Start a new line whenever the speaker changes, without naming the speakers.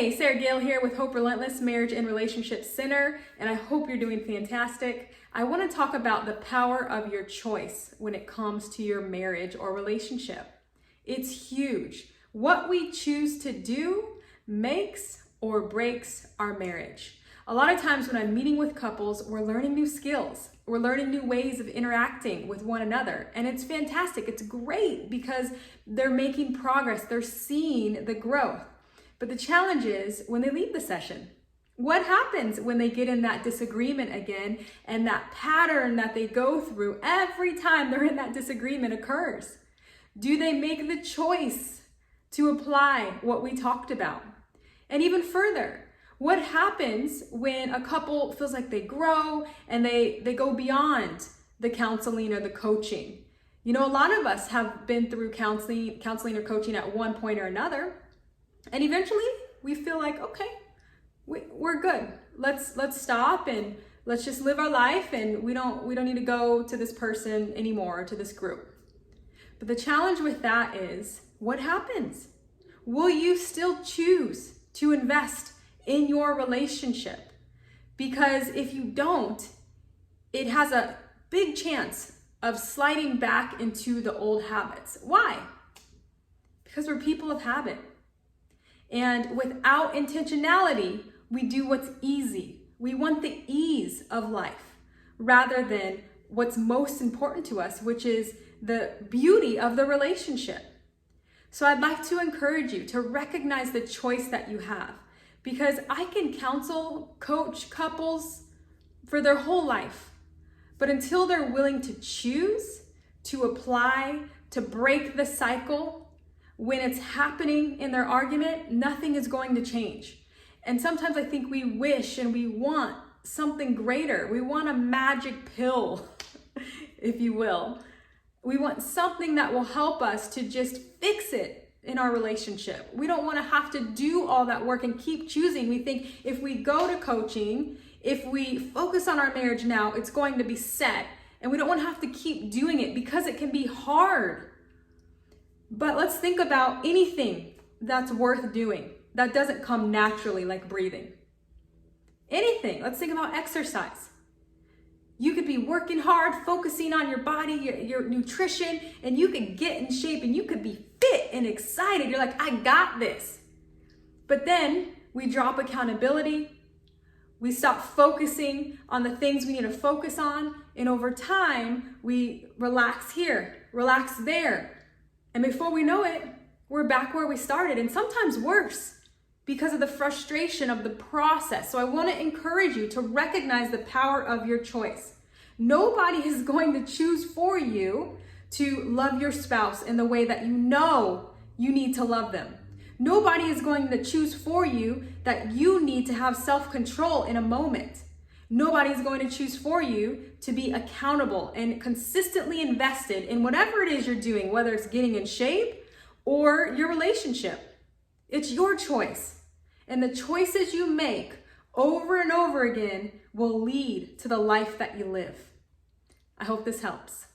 Hey, Sarah Gale here with Hope Relentless Marriage and Relationship Center, and I hope you're doing fantastic. I want to talk about the power of your choice when it comes to your marriage or relationship. It's huge. What we choose to do makes or breaks our marriage. A lot of times when I'm meeting with couples, we're learning new skills. We're learning new ways of interacting with one another. And it's fantastic. It's great because they're making progress. They're seeing the growth. But the challenge is when they leave the session. What happens when they get in that disagreement again and that pattern that they go through every time they're in that disagreement occurs? Do they make the choice to apply what we talked about? And even further, what happens when a couple feels like they grow and they go beyond the counseling or the coaching? You know, a lot of us have been through counseling or coaching at one point or another. And eventually we feel like, okay, we're good. Let's stop and let's just live our life, and we don't need to go to this person anymore, or to this group. But the challenge with that is, what happens? Will you still choose to invest in your relationship? Because if you don't, it has a big chance of sliding back into the old habits. Why? Because we're people of habit. And without intentionality, we do what's easy. We want the ease of life rather than what's most important to us, which is the beauty of the relationship. So I'd like to encourage you to recognize the choice that you have, because I can counsel, coach couples for their whole life. But until they're willing to choose, to apply, to break the cycle, when it's happening in their argument, nothing is going to change. And sometimes I think we wish and we want something greater. We want a magic pill, if you will. We want something that will help us to just fix it in our relationship. We don't want to have to do all that work and keep choosing. We think if we go to coaching, if we focus on our marriage now, it's going to be set. And we don't want to have to keep doing it because it can be hard. But let's think about anything that's worth doing that doesn't come naturally, like breathing. Anything. Let's think about exercise. You could be working hard, focusing on your body, your nutrition, and you could get in shape and you could be fit and excited. You're like, I got this. But then we drop accountability. We stop focusing on the things we need to focus on. And over time, we relax here, relax there. And before we know it, we're back where we started, and sometimes worse because of the frustration of the process. So I want to encourage you to recognize the power of your choice. Nobody is going to choose for you to love your spouse in the way that you know you need to love them. Nobody is going to choose for you that you need to have self-control in a moment. Nobody is going to choose for you to be accountable and consistently invested in whatever it is you're doing, whether it's getting in shape or your relationship. It's your choice. And the choices you make over and over again will lead to the life that you live. I hope this helps.